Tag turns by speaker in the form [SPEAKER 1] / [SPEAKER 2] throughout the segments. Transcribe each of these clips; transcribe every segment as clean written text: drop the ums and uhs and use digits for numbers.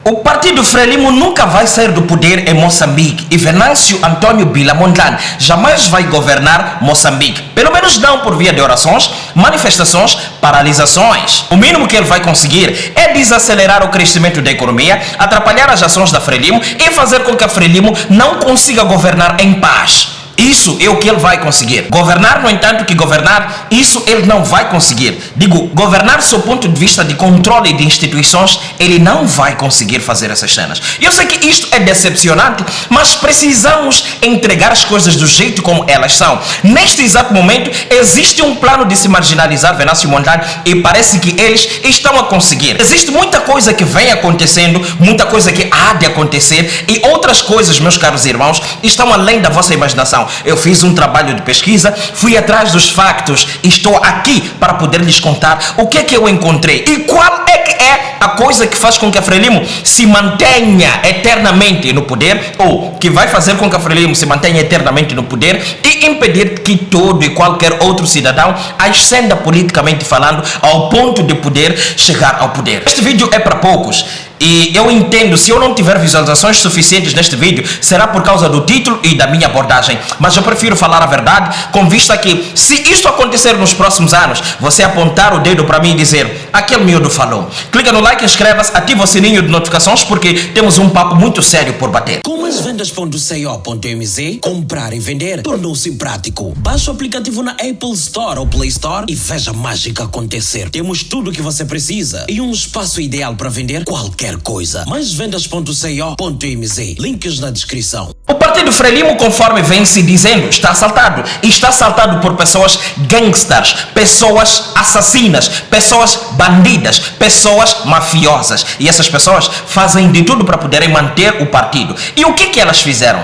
[SPEAKER 1] O Partido Frelimo nunca vai sair do poder em Moçambique e Venâncio Antônio Bila Mondlane jamais vai governar Moçambique. Pelo menos não por via de orações, manifestações, paralisações. O mínimo que ele vai conseguir é desacelerar o crescimento da economia, atrapalhar as ações da Frelimo e fazer com que a Frelimo não consiga governar em paz. Isso é o que ele vai conseguir. Governar, no entanto, que governar, isso ele não vai conseguir. Digo, governar sob o ponto de vista de controle de instituições, ele não vai conseguir fazer essas cenas. Eu sei que isto é decepcionante, mas precisamos entregar as coisas do jeito como elas são. Neste exato momento, existe um plano de se marginalizar Venâncio Mondlane e parece que eles estão a conseguir. Existe muita coisa que vem acontecendo, muita coisa que há de acontecer e outras coisas, meus caros irmãos, estão além da vossa imaginação. Eu fiz um trabalho de pesquisa, fui atrás dos factos e estou aqui para poder lhes contar o que é que eu encontrei e qual é que é a coisa que faz com que a Frelimo se mantenha eternamente no poder, ou que vai fazer com que a Frelimo se mantenha eternamente no poder e impedir que todo e qualquer outro cidadão ascenda politicamente falando ao ponto de poder chegar ao poder. Este vídeo é para poucos. E eu entendo, se eu não tiver visualizações suficientes neste vídeo, será por causa do título e da minha abordagem. Mas eu prefiro falar a verdade, com vista que, se isto acontecer nos próximos anos, você apontar o dedo para mim e dizer, aquele miúdo falou. Clica no like, inscreva-se, ativa o sininho de notificações, porque temos um papo muito sério por bater.
[SPEAKER 2] Com as vendas.co.mz, comprar e vender tornou-se prático. Baixe o aplicativo na Apple Store ou Play Store e veja a mágica acontecer. Temos tudo o que você precisa e um espaço ideal para vender qualquer coisa. Mais vendas.co.mz, links na descrição.
[SPEAKER 1] O Partido Frelimo, conforme vem se dizendo, está assaltado. E está assaltado por pessoas gangsters, pessoas assassinas, pessoas bandidas, pessoas mafiosas. E essas pessoas fazem de tudo para poderem manter o partido. E o que elas fizeram?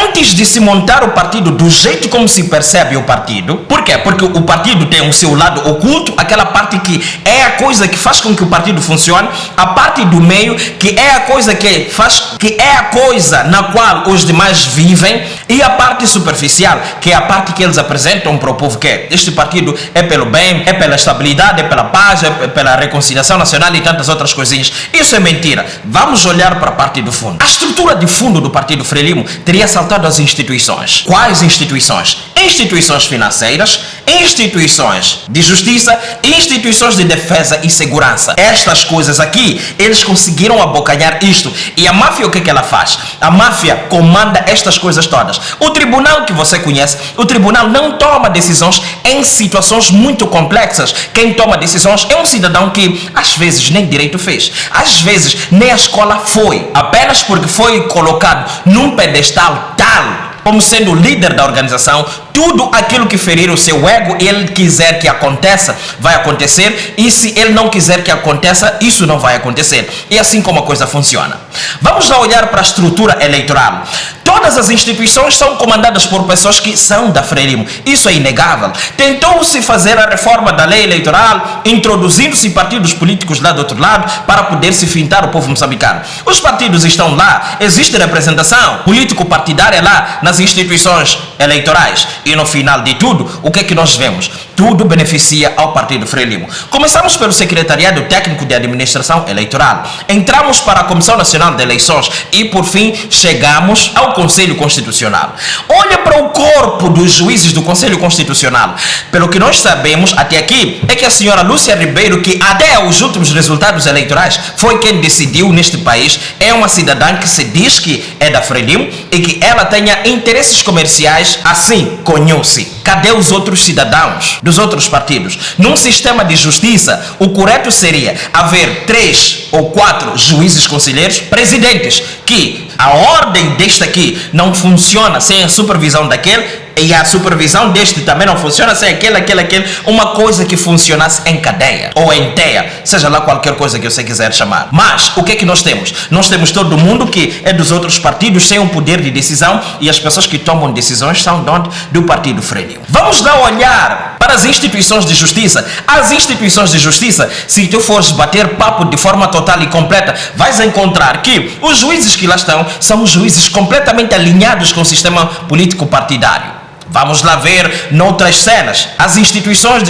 [SPEAKER 1] Antes de se montar o partido do jeito como se percebe o partido, por quê? Porque o partido tem o seu lado oculto, aquela parte que é a coisa que faz com que o partido funcione, a parte do meio, que é a coisa que faz, que é a coisa na qual os demais vivem, e a parte superficial, que é a parte que eles apresentam para o povo, que é, este partido é pelo bem, é pela estabilidade, é pela paz, é pela reconciliação nacional e tantas outras coisinhas. Isso é mentira. Vamos olhar para a parte do fundo. A estrutura de fundo do Partido Frelimo teria assaltado as instituições. Quais instituições? Instituições financeiras, instituições de justiça e instituições de defesa e segurança. Estas coisas aqui, eles conseguiram abocanhar isto. E a máfia, o que ela faz? A máfia comanda estas coisas todas. O tribunal que você conhece, o tribunal não toma decisões em situações muito complexas. Quem toma decisões é um cidadão que às vezes nem direito fez, às vezes nem a escola foi, apenas porque foi colocado num pedestal tal como sendo o líder da organização. Tudo aquilo que ferir o seu ego, ele quiser que aconteça, vai acontecer. E se ele não quiser que aconteça, isso não vai acontecer. E assim como a coisa funciona. Vamos lá olhar para a estrutura eleitoral. Todas as instituições são comandadas por pessoas que são da Frelimo. Isso é inegável. Tentou-se fazer a reforma da lei eleitoral, introduzindo-se partidos políticos lá do outro lado, para poder se fintar o povo moçambicano. Os partidos estão lá, existe representação político-partidária lá nas instituições eleitorais. E no final de tudo, o que é que nós vemos? Tudo beneficia ao Partido Frelimo. Começamos pelo Secretariado Técnico de Administração Eleitoral. Entramos para a Comissão Nacional de Eleições e, por fim, chegamos ao Conselho Constitucional. Olha para o corpo dos juízes do Conselho Constitucional. Pelo que nós sabemos até aqui, é que a senhora Lúcia Ribeiro, que até os últimos resultados eleitorais foi quem decidiu neste país, é uma cidadã que se diz que é da Frelimo e que ela tenha interesses comerciais, assim conhece. Cadê os outros cidadãos dos outros partidos? Num sistema de justiça, o correto seria haver 3 ou 4 juízes conselheiros presidentes, que a ordem deste aqui não funciona sem a supervisão daquele, e a supervisão deste também não funciona sem aquele, uma coisa que funcionasse em cadeia ou em teia, seja lá qualquer coisa que você quiser chamar. Mas o que é que nós temos? Nós temos todo mundo que é dos outros partidos sem um poder de decisão, e as pessoas que tomam decisões são do Partido Frelimo. Vamos lá olhar para as instituições de justiça. As instituições de justiça, se tu fores bater papo de forma total e completa, vais encontrar que os juízes que lá estão são juízes completamente alinhados com o sistema político partidário. Vamos lá ver noutras cenas. As instituições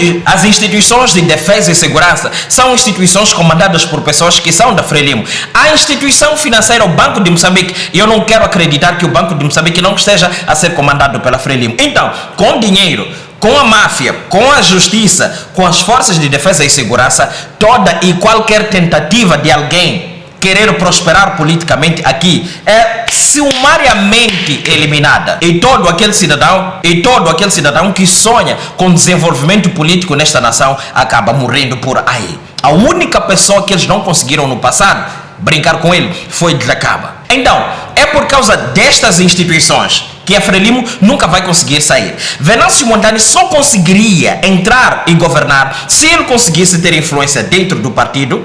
[SPEAKER 1] de defesa e segurança são instituições comandadas por pessoas que são da Frelimo. A instituição financeira, o Banco de Moçambique, eu não quero acreditar que o Banco de Moçambique não esteja a ser comandado pela Frelimo. Então, com dinheiro, com a máfia, com a justiça, com as forças de defesa e segurança, toda e qualquer tentativa de alguém querer prosperar politicamente aqui é sumariamente eliminada. E todo aquele cidadão que sonha com desenvolvimento político nesta nação acaba morrendo por aí. A única pessoa que eles não conseguiram no passado brincar com ele foi Dhlakama. Então, é por causa destas instituições que a Frelimo nunca vai conseguir sair. Venâncio Mondlane só conseguiria entrar e governar se ele conseguisse ter influência dentro do partido,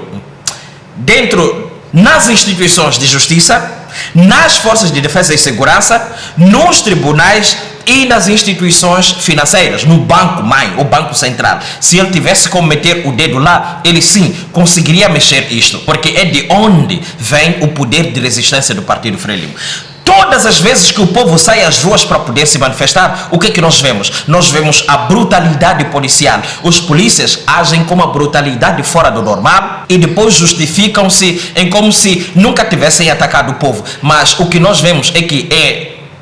[SPEAKER 1] nas instituições de justiça, nas forças de defesa e segurança, nos tribunais e nas instituições financeiras, no Banco Mãe, o Banco Central. Se ele tivesse como meter o dedo lá, ele sim conseguiria mexer isto, porque é de onde vem o poder de resistência do Partido Frelimo. Todas as vezes que o povo sai às ruas para poder se manifestar, o que é que nós vemos? Nós vemos a brutalidade policial. Os polícias agem com uma brutalidade fora do normal e depois justificam-se em como se nunca tivessem atacado o povo. Mas o que nós vemos é que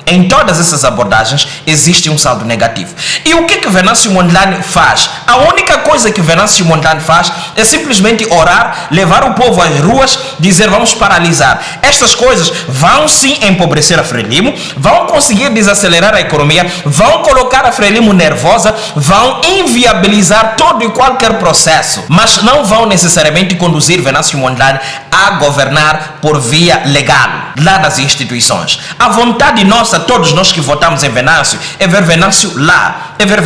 [SPEAKER 1] em todas essas abordagens existe um saldo negativo. E o que Venâncio Mondlane faz? A única coisa que Venâncio Mondlane faz é simplesmente orar, levar o povo às ruas, dizer vamos paralisar. Estas coisas vão sim empobrecer a Frelimo, vão conseguir desacelerar a economia, vão colocar a Frelimo nervosa, vão inviabilizar todo e qualquer processo, mas não vão necessariamente conduzir Venâncio Mondlane a governar por via legal, lá nas instituições. A vontade nossa, todos nós que votamos em Venâncio, é ver Venâncio lá, é ver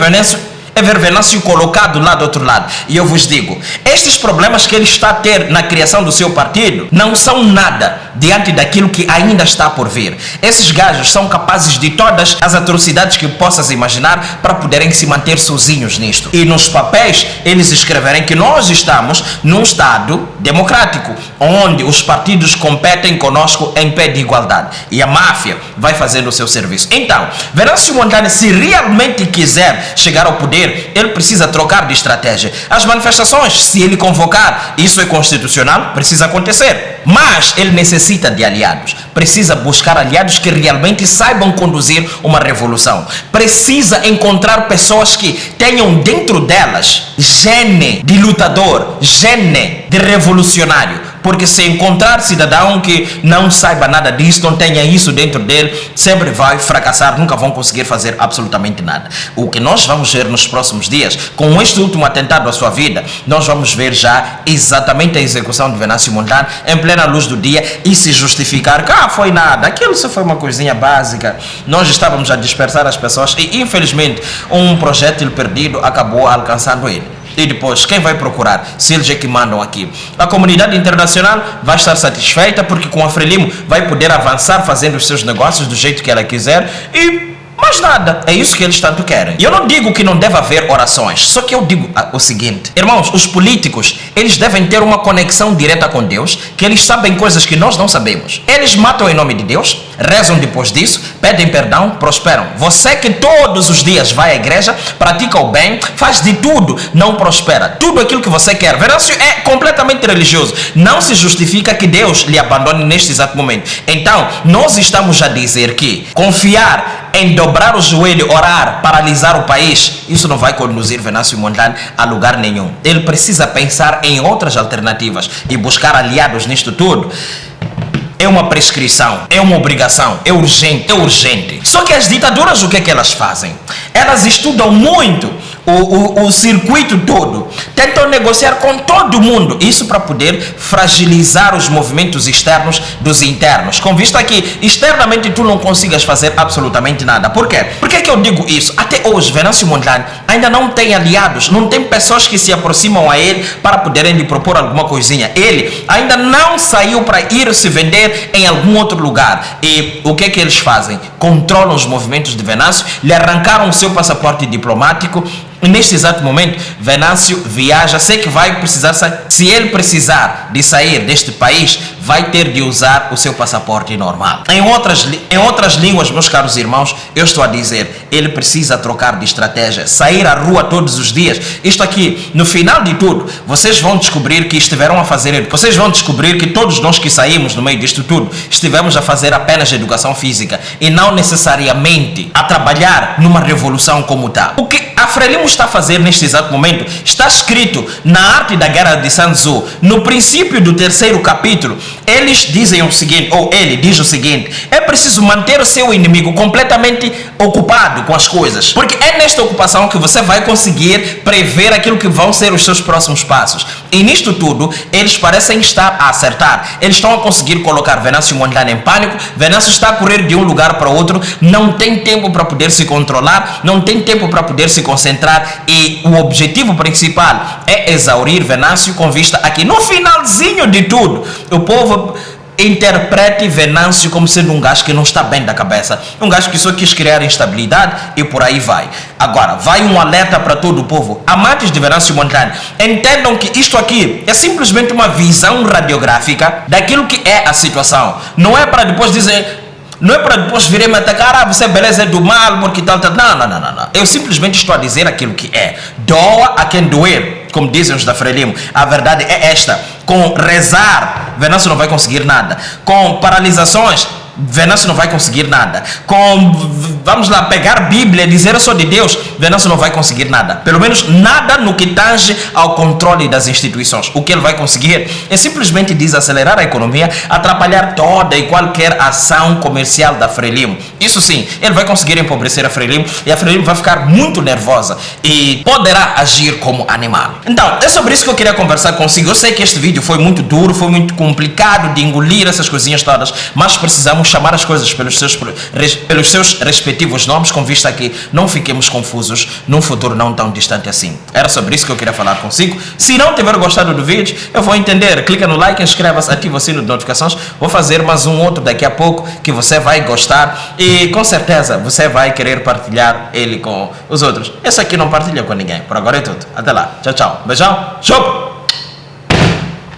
[SPEAKER 1] Venâncio colocado lá do outro lado. E eu vos digo, estes problemas que ele está a ter na criação do seu partido não são nada diante daquilo que ainda está por vir. Esses gajos são capazes de todas as atrocidades que possas imaginar para poderem se manter sozinhos nisto. E nos papéis eles escreverem que nós estamos num Estado democrático, onde os partidos competem conosco em pé de igualdade. E a máfia vai fazendo o seu serviço. Então, Venâncio Mondlane, se realmente quiser chegar ao poder, ele precisa trocar de estratégia. As manifestações, se ele convocar, isso é constitucional, precisa acontecer. Mas ele necessita de aliados. Precisa buscar aliados que realmente saibam conduzir uma revolução. Precisa encontrar pessoas que tenham dentro delas gene de lutador, gene de revolucionário. Porque se encontrar cidadão que não saiba nada disso, não tenha isso dentro dele, sempre vai fracassar, nunca vão conseguir fazer absolutamente nada. O que nós vamos ver nos próximos dias, com este último atentado à sua vida, nós vamos ver já exatamente a execução de Venâncio Mondlane em plena luz do dia e se justificar que foi nada, aquilo só foi uma coisinha básica. Nós estávamos a dispersar as pessoas e infelizmente um projétil perdido acabou alcançando ele. E depois, quem vai procurar? Se eles é que mandam aqui. A comunidade internacional vai estar satisfeita porque com a Frelimo vai poder avançar fazendo os seus negócios do jeito que ela quiser e mais nada. É isso que eles tanto querem. E eu não digo que não deve haver orações, só que eu digo o seguinte: irmãos, os políticos, eles devem ter uma conexão direta com Deus, que eles sabem coisas que nós não sabemos. Eles matam em nome de Deus, rezam depois disso, pedem perdão, prosperam. Você que todos os dias vai à igreja, pratica o bem, faz de tudo, não prospera. Tudo aquilo que você quer. Venâncio é completamente religioso. Não se justifica que Deus lhe abandone neste exato momento. Então, nós estamos a dizer que confiar em dobrar o joelho, orar, paralisar o país, isso não vai conduzir Venâncio Mondlane a lugar nenhum. Ele precisa pensar em outras alternativas e buscar aliados nisto tudo. É uma prescrição, é uma obrigação, é urgente. Só que as ditaduras, o que é que elas fazem? Elas estudam muito o circuito todo, tentam negociar com todo mundo, isso para poder fragilizar os movimentos externos dos internos, com vista que externamente tu não consigas fazer absolutamente nada. Por quê? Por que eu digo isso? Até hoje, Venâncio Mondlane ainda não tem aliados, não tem pessoas que se aproximam a ele para poderem lhe propor alguma coisinha. Ele ainda não saiu para ir se vender em algum outro lugar. E o que é que eles fazem? Controlam os movimentos de Venâncio, lhe arrancaram o seu passaporte diplomático. E neste exato momento, Venâncio viaja, sei que vai precisar, se ele precisar de sair deste país, vai ter de usar o seu passaporte normal. Em outras línguas, meus caros irmãos, eu estou a dizer, ele precisa trocar de estratégia, sair à rua todos os dias. Isto aqui, no final de tudo, vocês vão descobrir que estiveram a fazer, vocês vão descobrir que todos nós que saímos no meio disto tudo, estivemos a fazer apenas educação física e não necessariamente a trabalhar numa revolução como tal. O que a Frelimo está a fazer neste exato momento está escrito na Arte da Guerra de Sun Tzu, no princípio do 3º capítulo. Eles dizem o seguinte, ou ele diz o seguinte: é preciso manter o seu inimigo completamente ocupado com as coisas, porque é nesta ocupação que você vai conseguir prever aquilo que vão ser os seus próximos passos. E nisto tudo, eles parecem estar a acertar. Eles estão a conseguir colocar Venâncio Mondlane em pânico. Venâncio está a correr de um lugar para outro, não tem tempo para poder se controlar, não tem tempo para poder se concentrar, e o objetivo principal é exaurir Venâncio com vista aqui no finalzinho de tudo o povo interprete Venâncio como sendo um gajo que não está bem da cabeça, um gajo que só quis criar instabilidade e por aí vai. Agora, vai um alerta para todo o povo. Amantes de Venâncio Mondlane, entendam que isto aqui é simplesmente uma visão radiográfica daquilo que é a situação. Não é para depois dizer... Não é para depois virem me atacar, você beleza é do mal, porque tal. Não. Eu simplesmente estou a dizer aquilo que é. Doa a quem doer, como dizem os da Frelimo. A verdade é esta: com rezar, Venâncio não vai conseguir nada. Com paralisações, Venâncio não vai conseguir nada. Com, vamos lá, pegar Bíblia e dizer eu sou de Deus, Venâncio não vai conseguir nada. Pelo menos nada no que tange ao controle das instituições. O que ele vai conseguir é simplesmente desacelerar a economia, atrapalhar toda e qualquer ação comercial da Frelimo. Isso sim, ele vai conseguir empobrecer a Frelimo e a Frelimo vai ficar muito nervosa e poderá agir como animal. Então, é sobre isso que eu queria conversar consigo. Eu sei que este vídeo foi muito duro, foi muito complicado de engolir essas coisinhas todas, mas precisamos chamar as coisas pelos seus respectivos nomes, com vista que não fiquemos confusos num futuro não tão distante assim. Era sobre isso que eu queria falar consigo. Se não tiver gostado do vídeo, eu vou entender. Clica no like, inscreva-se, ativa o sino de notificações. Vou fazer mais um outro daqui a pouco que você vai gostar e com certeza você vai querer partilhar ele com os outros. Esse aqui não partilha com ninguém. Por agora é tudo. Até lá. Tchau, tchau. Beijão. Chup!